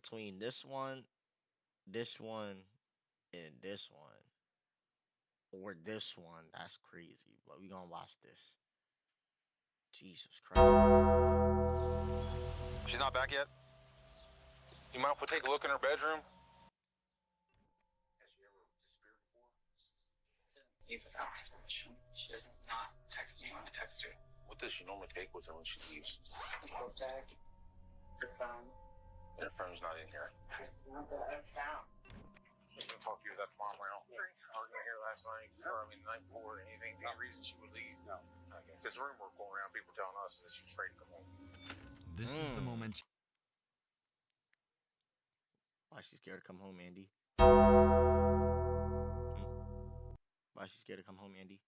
between this one, and this one, or this one. That's crazy, but we gonna watch this. Jesus Christ, She's not back yet? You mind if we take a look in her bedroom? Has she ever disappeared before? Leave without permission. She doesn't not text me when I text her. What does she normally take with her when she leaves? A book bag, her phone. Her phone's not in here. Not that I've found. You can talk to your that mom around. Arguing here last night, or the night before, anything, any reason she would leave? No. Okay. Because the rumor going around, people telling us that she was afraid to come home. This is the moment. why she scared to come home, Andy? Why she scared to come home, Andy?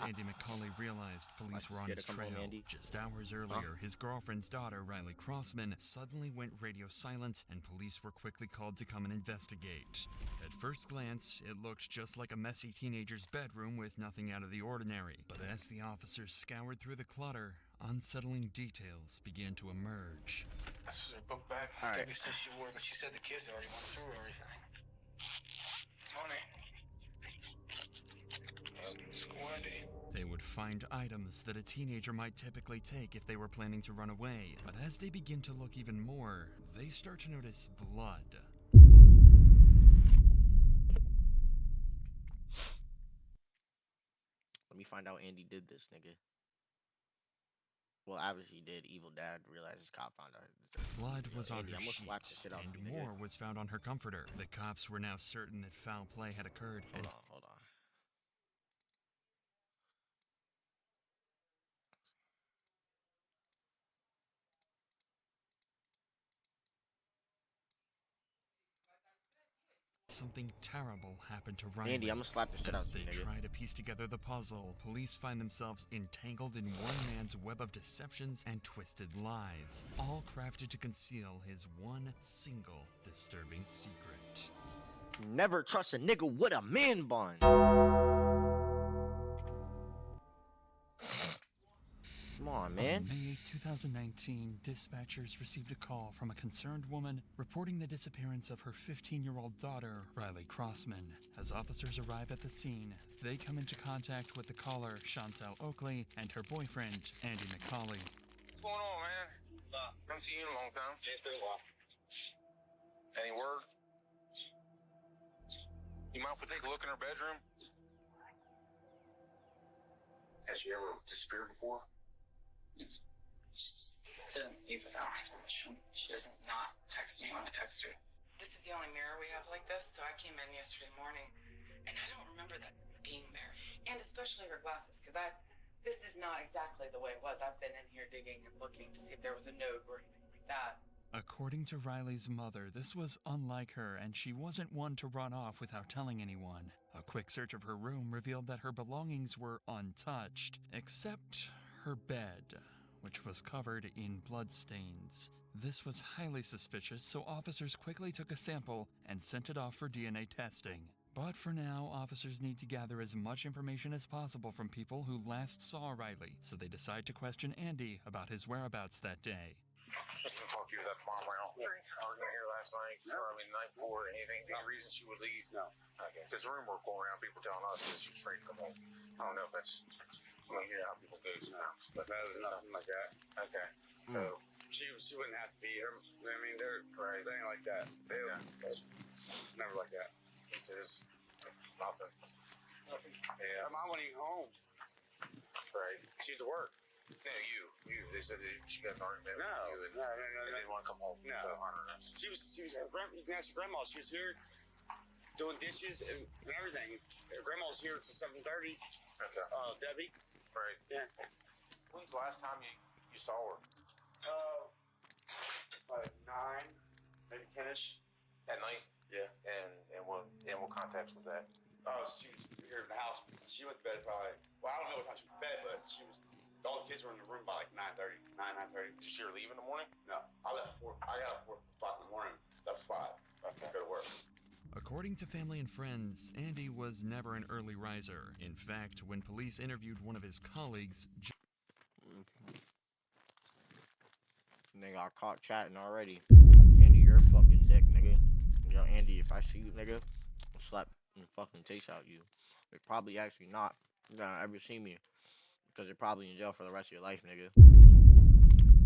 Andy McCauley realized police were on his trail. Just hours earlier, his girlfriend's daughter, Riley Crossman, suddenly went radio silent, and police were quickly called to come and investigate. At first glance, it looked just like a messy teenager's bedroom with nothing out of the ordinary. But as the officers scoured through the clutter, unsettling details began to emerge. This was her book bag. Debbie said she wore it, but she said the kids already went through everything. Money. Wendy. They would find items that a teenager might typically take if they were planning to run away. But as they begin to look even more, they start to notice blood. Let me find out Andy did this, nigga. Well, obviously he did. Evil dad realized his cop found out. Blood was on Andy, her I'm gonna slap the sheets, shit out and of you, nigga. more was found on her comforter. The cops were now certain that foul play had occurred. Hold on. Something terrible happened to Riley. Andy, I'm gonna slap the shit out As of you, they nigga. try to piece together the puzzle, police find themselves entangled in one man's web of deceptions and twisted lies, all crafted to conceal his one single disturbing secret. Never trust a nigga with a man bun. Come on, man. On May 8, 2019, dispatchers received a call from a concerned woman reporting the disappearance of her 15-year-old daughter, Riley Crossman. As officers arrive at the scene, they come into contact with the caller, Chantel Oakley, and her boyfriend, Andy McCauley. What's going on, man? Haven't seen you in a long time. It's been a while. Any word? You mind if we take a look in her bedroom? Has she ever disappeared before? She didn't leave without permission. She doesn't not text me when I text her. This is the only mirror we have like this, so I came in yesterday morning, and I don't remember that being there. And especially her glasses, because this is not exactly the way it was. I've been in here digging and looking to see if there was a note or anything like that. According to Riley's mother, this was unlike her, and she wasn't one to run off without telling anyone. A quick search of her room revealed that her belongings were untouched, except her bed, which was covered in bloodstains. This was highly suspicious, so officers quickly took a sample and sent it off for DNA testing. But for now, officers need to gather as much information as possible from people who last saw Riley, so they decide to question Andy about his whereabouts that day. You can talk to your that mom around. Arguing here last night, or the night before, anything, any reason she would leave? No. Okay. Because the rumor going around, people telling us that she was afraid to come home. I don't know if that's, you know how people go sometimes. But That was nothing like that. okay. So she wouldn't have to be her. I mean, they're right. They ain't like that. They never like that. This is nothing. Nothing. Yeah. Her mom wasn't even home. Right. She was at work. No, you. They said that she got an argument with you and No. didn't want to come home. No. So, I don't know. She was. You can ask your grandma. She was here doing dishes and everything. Her grandma was here till 7:30. Okay. Debbie. Right. Yeah. When's the last time you saw her? Like 9, maybe 10ish. At night? Yeah. And what context was that? Oh, she was here in the house. She went to bed probably. Well, I don't know what time she went to bed, but she was. All the kids were in the room by like 9:30. 9:30. Did you see her leave in the morning? No, I left 4. I got up 4 o'clock in the morning. Left 5. Okay. Go to work. According to family and friends, Andy was never an early riser. In fact, when police interviewed one of his colleagues, Nigga, I caught chatting already. Andy, you're a fucking dick, nigga. Yo, Andy, if I see you, nigga, I'll slap the fucking taste out you. You're probably actually not gonna ever see me because you're probably in jail for the rest of your life, nigga.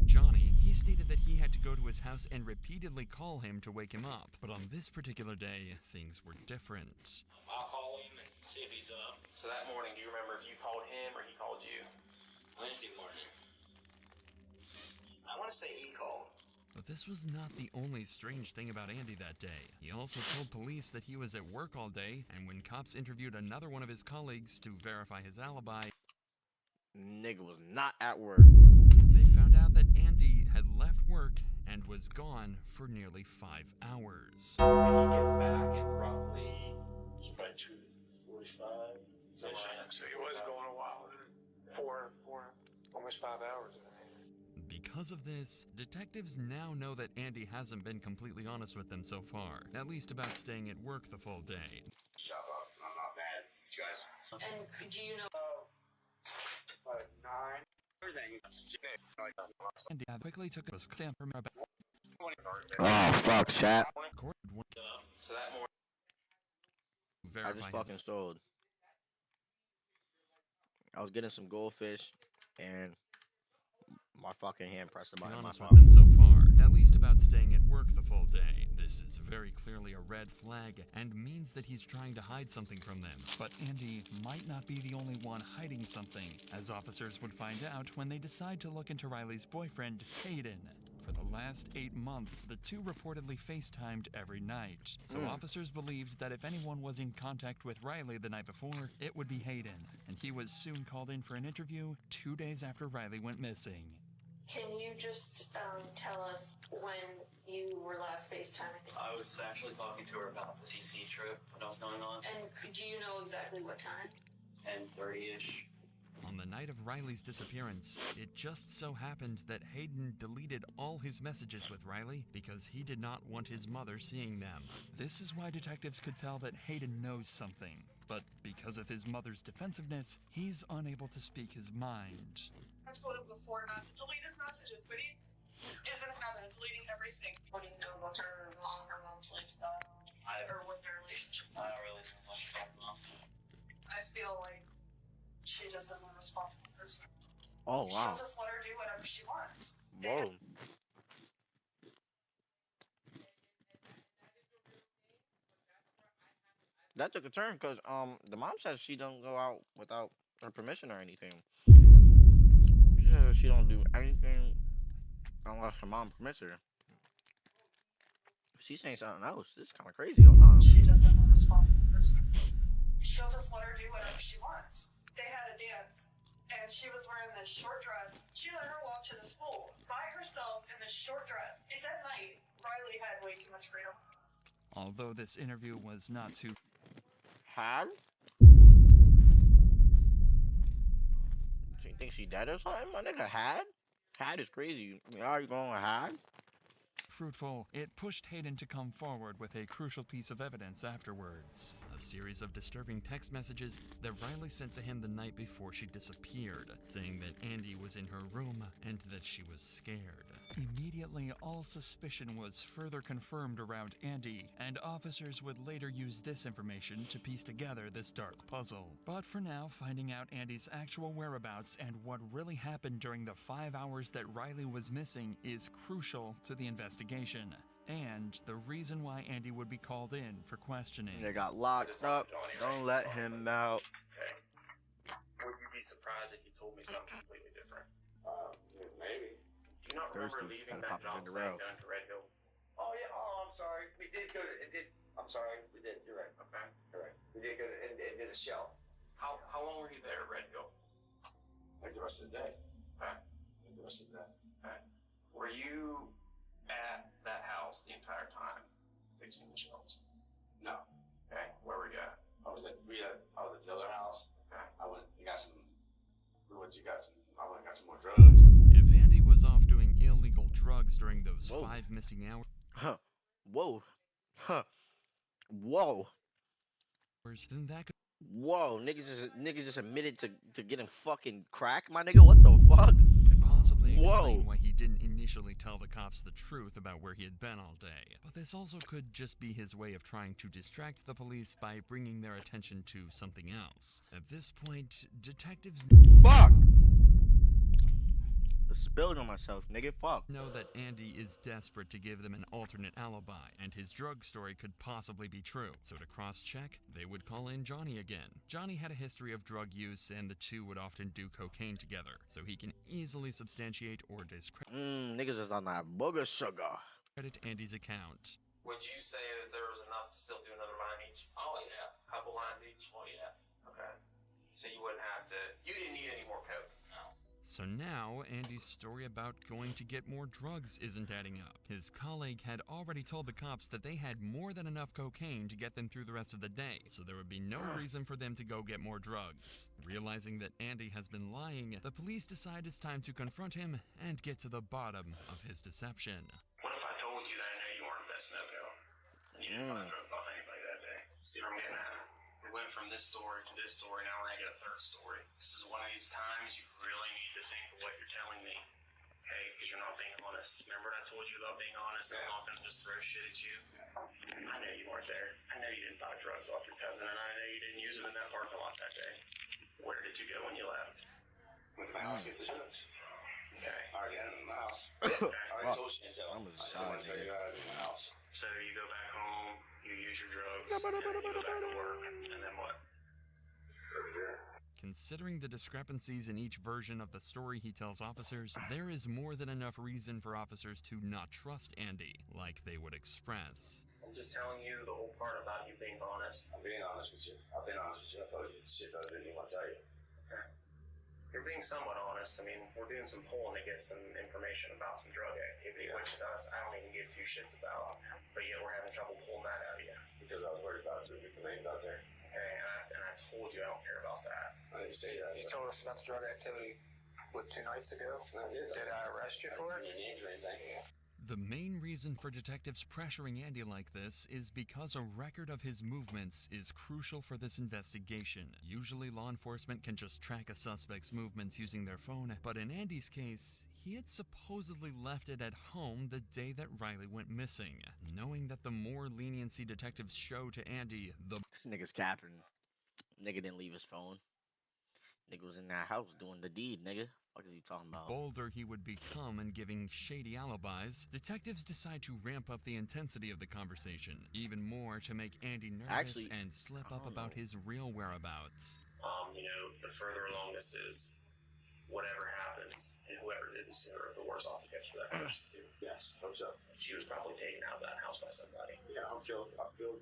Johnny, he stated that he had to go to his house and repeatedly call him to wake him up. But on this particular day, things were different. I'll call him and see if he's up. So that morning, do you remember if you called him or he called you? Wednesday morning. I want to say he called. But this was not the only strange thing about Andy that day. He also told police that he was at work all day, and when cops interviewed another one of his colleagues to verify his alibi, Nigga was not at work. they found out that Andy had left work and was gone for nearly 5 hours. And he gets back in roughly, by 2:45. So he was going a while. 4, almost 5 hours. Because of this, detectives now know that Andy hasn't been completely honest with them so far, at least about staying at work the full day. Shut up. I'm not mad. You guys. And do you know? 9. Everything. Andy quickly took a stamp from her back. Oh, fuck, chat. So that morning. I just fucking stole. I was getting some goldfish, and my fucking hand pressed the button. Honest with them so far, at least about staying at work the full day. This is very clearly a red flag and means that he's trying to hide something from them. But Andy might not be the only one hiding something, as officers would find out when they decide to look into Riley's boyfriend, Hayden. For the last 8 months, the two reportedly FaceTimed every night. So officers believed that if anyone was in contact with Riley the night before, it would be Hayden. And he was soon called in for an interview 2 days after Riley went missing. Can you just tell us when you were last FaceTiming? I was actually talking to her about the DC trip that was going on. And do you know exactly what time? 10:30-ish. On the night of Riley's disappearance, it just so happened that Hayden deleted all his messages with Riley because he did not want his mother seeing them. This is why detectives could tell that Hayden knows something, but because of his mother's defensiveness, he's unable to speak his mind. I told him before not to delete his messages, but he isn't having it, deleting everything. What do you know about her mom's lifestyle? Or what their relationship? I don't really know much about them. I feel like she just isn't a responsible person. Oh, wow. She'll just let her do whatever she wants. Whoa. That took a turn because the mom says she don't go out without her permission or anything. She says she don't do anything unless her mom permits her. She's saying something else. This is kind of crazy. Hold on. She just isn't a responsible person. She'll just let her do whatever she wants. They had a dance, and she was wearing this short dress. She let her walk to the school by herself in this short dress. It's at night. Riley had way too much freedom. Although this interview was not too... Had? You think she dead or something? My nigga, had? Had is crazy. You already going with had? fruitful, it pushed Hayden to come forward with a crucial piece of evidence afterwards. A series of disturbing text messages that Riley sent to him the night before she disappeared, saying that Andy was in her room and that she was scared. Immediately, all suspicion was further confirmed around Andy, and officers would later use this information to piece together this dark puzzle. But for now, finding out Andy's actual whereabouts and what really happened during the 5 hours that Riley was missing is crucial to the investigation, and the reason why Andy would be called in for questioning. They got locked up. Don't let him out. Okay. Would you be surprised if you told me something completely different? Maybe. Do you not remember Thirsty. leaving Gotta that pop job it in the site row. down to Red Hill? Oh yeah. Oh, I'm sorry. We did go to. It did. I'm sorry. We did. You're right. Okay. You're right. We did go to and did a shelf. How long were you there at Red Hill? Like the rest of the day. Okay. Like the rest of the day. Okay. Were you at that house the entire time fixing the shelves? No. Okay. Where were you at? I was at the other house. Okay. I went and got some. I went and got some more drugs. If Andy was off doing illegal drugs during those Whoa. 5 missing hours, Huh. Whoa. Huh. Whoa. then that could Whoa. Niggas just admitted to getting fucking crack, my nigga. What the fuck? possibly explain Whoa. why he didn't initially tell the cops the truth about where he had been all day. But this also could just be his way of trying to distract the police by bringing their attention to something else. At this point, detectives Fuck! I spilled on myself, nigga. Fuck. know that Andy is desperate to give them an alternate alibi, and his drug story could possibly be true. So to cross-check, they would call in Johnny again. Johnny had a history of drug use, and the two would often do cocaine together, so he can easily substantiate or discredit Niggas is on that booger sugar. Andy's account. Would you say that there was enough to still do another line each? Oh, yeah. A couple lines each? Oh, yeah. Okay. So you wouldn't have to, you didn't need any more coke? No. So now, Andy's story about going to get more drugs isn't adding up. His colleague had already told the cops that they had more than enough cocaine to get them through the rest of the day, so there would be no reason for them to go get more drugs. Realizing that Andy has been lying, the police decide it's time to confront him and get to the bottom of his deception. What if I told you that I know you weren't that snow-go? And you didn't buy drugs off anybody that day? See what I'm getting at? We went from this story to this story, now we're gonna get a third story. This is one of these times you really need to think of what you're telling me. Okay? Because you're not being honest. Remember when I told you about being honest and I'm not gonna just throw shit at you? I know you weren't there. I know you didn't buy drugs off your cousin, and I know you didn't use them in that parking lot that day. Where did you go when you left? Went to my house to get the drugs. Okay. I already had them in my house. Okay. I already told you to tell. I'm I still want to tell you I had them in my house. So you go back home, you use your drugs, and then you go back to work, and then what? Considering the discrepancies in each version of the story he tells officers, there is more than enough reason for officers to not trust Andy, like they would express. I'm just telling you the whole part about you being honest. I'm being honest with you. I've been honest with you. I told you shit that I didn't even want to tell you. Okay. You're being somewhat honest. I mean, we're doing some polling to get some information about some drug activity, which is us. I don't even give two shits about, but yet we're having trouble pulling that out of you. Because I was worried about the names out there. Okay, and I told you I don't care about that. I didn't say that. You told us about the drug activity, what, 2 nights ago? Did I arrest you for it? Names or anything? Yeah. The main reason for detectives pressuring Andy like this is because a record of his movements is crucial for this investigation. Usually law enforcement can just track a suspect's movements using their phone, but in Andy's case, he had supposedly left it at home the day that Riley went missing. Knowing that the more leniency detectives show to Andy, the This nigga's capping. Nigga didn't leave his phone. Nigga was in that house doing the deed, nigga. What is he talking about? bolder he would become in giving shady alibis, detectives decide to ramp up the intensity of the conversation, even more to make Andy nervous and slip up about his real whereabouts. You know, the further along this is, whatever happens, and whoever did this to her, the worse off it gets for that person too. Yes, hope so. She was probably taken out of that house by somebody. Yeah, I feel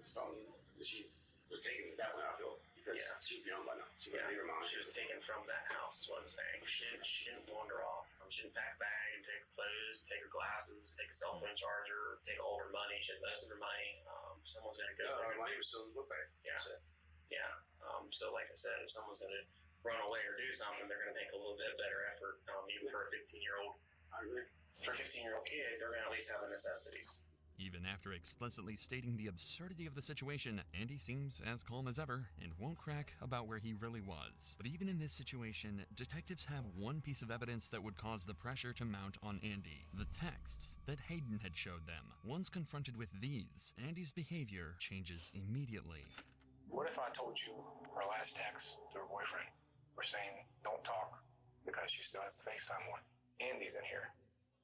something that she was taken that way, I feel. Because she'd be on by now. She wouldn't leave her mom. She was taken from that house, is what I'm saying. She didn't wander off. She didn't pack a bag and take her clothes, take her glasses, take a cell phone charger, take all of her money. She had most of her money. Someone's going to go. Her money was still in the book bag. Yeah. Yeah. So like I said, if someone's going to run away or do something, they're going to make a little bit better effort, even for a 15-year-old. I agree. For a 15-year-old kid, they're going to at least have the necessities. Even after explicitly stating the absurdity of the situation, Andy seems as calm as ever and won't crack about where he really was. But even in this situation, detectives have one piece of evidence that would cause the pressure to mount on Andy: the texts that Hayden had showed them. Once confronted with these, Andy's behavior changes immediately. What if I told you her last text to her boyfriend were saying, don't talk, because she still has the FaceTime on? Andy's in here.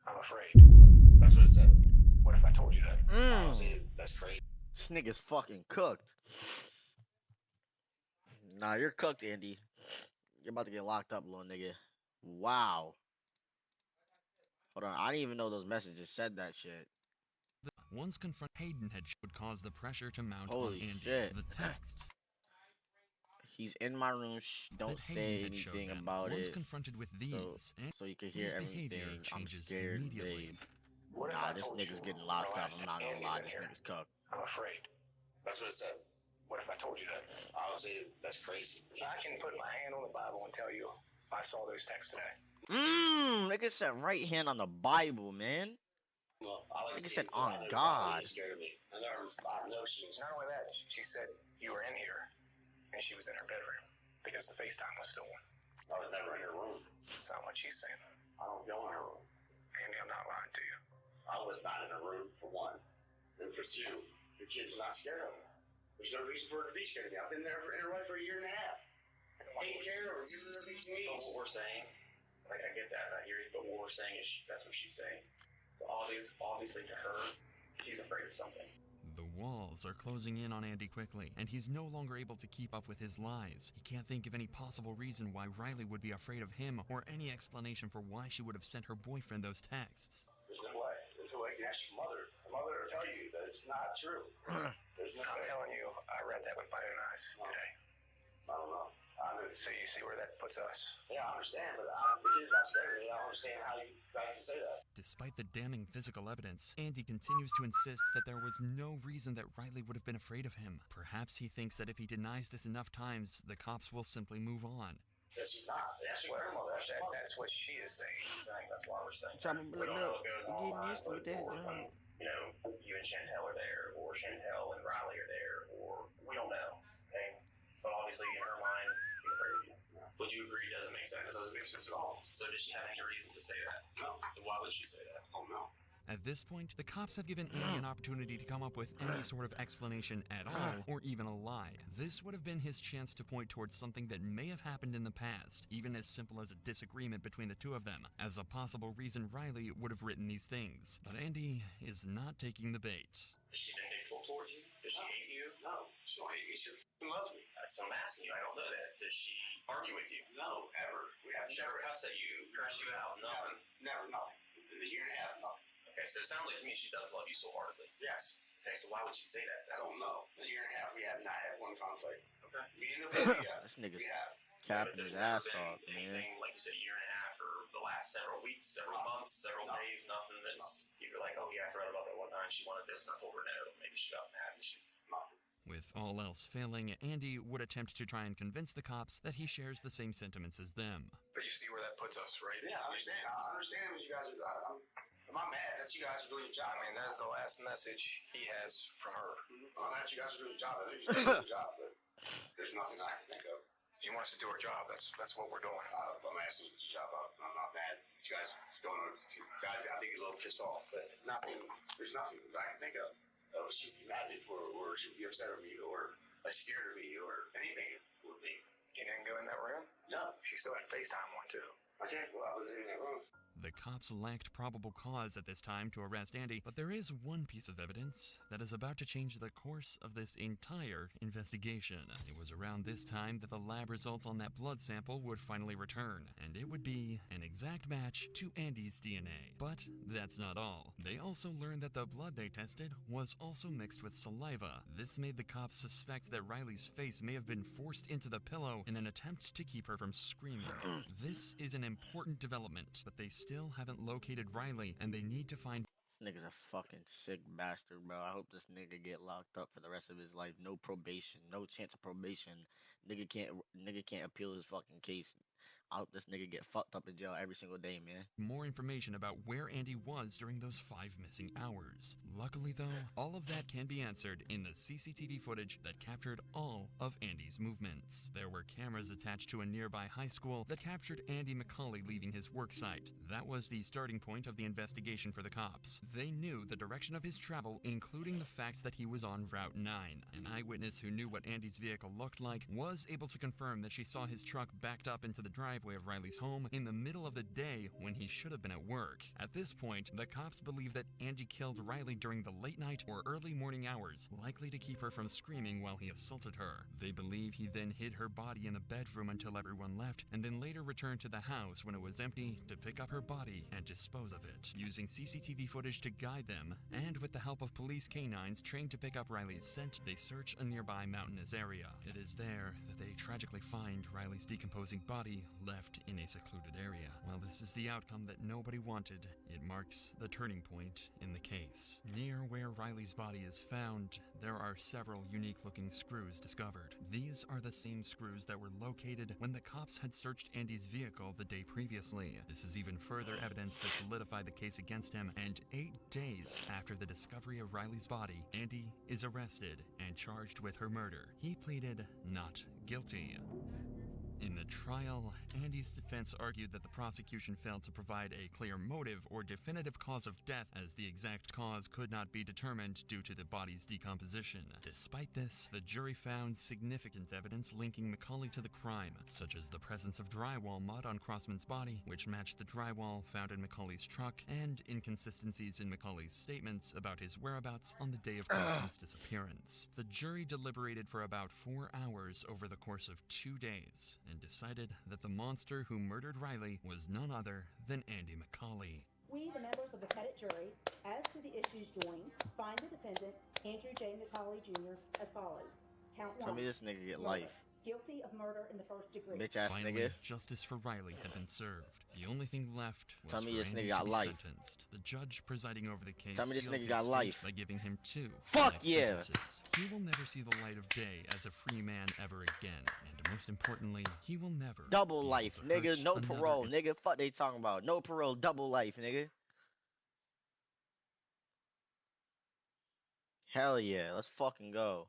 I'm afraid. That's what it said. What if I told you that? Honestly, that's crazy. This nigga's fucking cooked. Nah, you're cooked, Andy. You're about to get locked up, little nigga. Wow. Hold on, I didn't even know those messages said that shit. Once confronted, Hayden would cause the pressure to mount Holy on Andy. shit. The texts He's in my room. Don't that Hayden say had showed anything them. about Once it. confronted with these, So you can hear his everything. behavior I'm changes scared, immediately. babe. What if Nah, I this told nigga's you getting locked her up. last I'm not gonna Andy's lie, in this here? nigga's cooked. I'm afraid. That's what it said. What if I told you that? Honestly, that's crazy. I can put my hand on the Bible and tell you I saw those texts today. Nigga said right hand on the Bible, man. Well, I like Nigga to said on God. scared of me. I know she was. Not only that, she said you were in here, and she was in her bedroom because the FaceTime was still on. I was never in her room. That's not what she's saying. I don't go in her room. Andy, I'm not lying to you. I was not in her room, for one. And for two, the kid's not scared of her. There's no reason for her to be scared of me. I've been there in her life for a year and a half. Taking care of her, giving her everything she needs. But what we're saying, like, I get that, and I hear you, but what we're saying is that's what she's saying. So obviously to her, she's afraid of something. The walls are closing in on Andy quickly, and he's no longer able to keep up with his lies. He can't think of any possible reason why Riley would be afraid of him, or any explanation for why she would have sent her boyfriend those texts. There's no way. There's no way you can ask your mother. Your mother will tell you that it's not true. There's no I'm way. telling you, I read that with my own eyes today. I don't know. So you see where that puts us? Yeah, I understand, but the kid's not scared of me. I don't understand how you guys can say that. Despite the damning physical evidence, Andy continues to insist that there was no reason that Riley would have been afraid of him. Perhaps he thinks that if he denies this enough times, the cops will simply move on. That she's not. That's what her mother. That's what she is saying. That's why we're saying. Trying to We don't know what goes on getting behind used to closed that, doors John. when, you know, you and Chantel are there, or Chantel and Riley are there, or we don't know. Okay? But obviously, in her mind, she's afraid of you. Would you agree it doesn't make sense? It doesn't make sense at all. So does she have any reason to say that? No. Then why would she say that? Oh, no. At this point, the cops have given Andy an opportunity to come up with any sort of explanation at all, or even a lie. This would have been his chance to point towards something that may have happened in the past, even as simple as a disagreement between the two of them, as a possible reason Riley would have written these things. But Andy is not taking the bait. Is she vindictive towards you? Does she hate you? No. She don't hate me. She f***ing loves me. That's what I'm asking you. I don't know that. Does she argue with you? No, ever. We have Never cuss at you, curse you out, nothing. Never, nothing. In a year and a half, nothing. Okay, so it sounds like to me she does love you so heartedly. Yes. Okay, so why would she say that? I don't know. In a year and a half, we have not had one conflict. Okay. Me and the baby, This nigga's we have. capping There's his never ass been off, man. anything, like you said, a year and a half, or the last several weeks, several months, several days, nothing that's you're like, oh yeah, I forgot about that one time she wanted this and I told her no. Maybe she got mad and she's Nothing. With all else failing, Andy would attempt to try and convince the cops that he shares the same sentiments as them. But you see where that puts us, right? Yeah, I understand. I understand what you guys are. I'm not mad that you guys are doing your job. I mean, that's the last message he has from her. I'm not that you guys are doing your job. I think you're doing your job, but there's nothing I can think of. He wants to do her job. That's what we're doing. I'm asking you to do your job. I'm not mad. You guys don't know. Guys, I think you're a little pissed off, but nothing. There's nothing that I can think of. She'd be mad at me for, or she'd be upset with me, or scared of me, or anything with me. You didn't go in that room? No. She still had FaceTime on, too. Okay, well, I wasn't in that room. The cops lacked probable cause at this time to arrest Andy, but there is one piece of evidence that is about to change the course of this entire investigation. It was around this time that the lab results on that blood sample would finally return, and it would be an exact match to Andy's DNA. But that's not all. They also learned that the blood they tested was also mixed with saliva. This made the cops suspect that Riley's face may have been forced into the pillow in an attempt to keep her from screaming. This is an important development, but they still haven't located Riley, and they need to find. This nigga's a fucking sick bastard, bro. I hope this nigga get locked up for the rest of his life. No probation, no chance of probation. Nigga can't appeal his fucking case. I hope this nigga get fucked up in jail every single day, man. More information about where Andy was during those 5 missing hours. Luckily, though, all of that can be answered in the CCTV footage that captured all of Andy's movements. There were cameras attached to a nearby high school that captured Andy McCauley leaving his work site. That was the starting point of the investigation for the cops. They knew the direction of his travel, including the fact that he was on Route 9. An eyewitness who knew what Andy's vehicle looked like was able to confirm that she saw his truck backed up into the driveway of Riley's home in the middle of the day when he should have been at work. At this point, the cops believe that Andy killed Riley during the late night or early morning hours, likely to keep her from screaming while he assaulted her. They believe he then hid her body in the bedroom until everyone left, and then later returned to the house when it was empty to pick up her body and dispose of it. Using CCTV footage to guide them, and with the help of police canines trained to pick up Riley's scent, they search a nearby mountainous area. It is there that they tragically find Riley's decomposing body left in a secluded area. While this is the outcome that nobody wanted, it marks the turning point in the case. Near where Riley's body is found, there are several unique-looking screws discovered. These are the same screws that were located when the cops had searched Andy's vehicle the day previously. This is even further evidence that solidified the case against him, and 8 days after the discovery of Riley's body, Andy is arrested and charged with her murder. He pleaded not guilty. In the trial, Andy's defense argued that the prosecution failed to provide a clear motive or definitive cause of death, as the exact cause could not be determined due to the body's decomposition. Despite this, the jury found significant evidence linking Macaulay to the crime, such as the presence of drywall mud on Crossman's body, which matched the drywall found in Macaulay's truck, and inconsistencies in Macaulay's statements about his whereabouts on the day of Crossman's disappearance. The jury deliberated for about 4 hours over the course of 2 days, and decided that the monster who murdered Riley was none other than Andy Macaulay. We, the members of the petit jury, as to the issues joined, find the defendant, Andrew J. Macaulay Jr., as follows. Count 1. Tell me this nigga get Murder. life. Guilty of murder in the first degree. Bitch ass Finally, nigga. justice for Riley had been served. The only thing left was Tell me for this Andy nigga to got be life. sentenced. The judge presiding over the case Tell me this sealed nigga his got fate life. by giving him 2 Fuck life yeah. sentences. He will never see the light of day as a free man ever again, and most importantly, he will never Double be able life, to nigga. hurt No another parole, nigga. Fuck they talking about. No parole, double life, nigga. Hell yeah. Let's fucking go.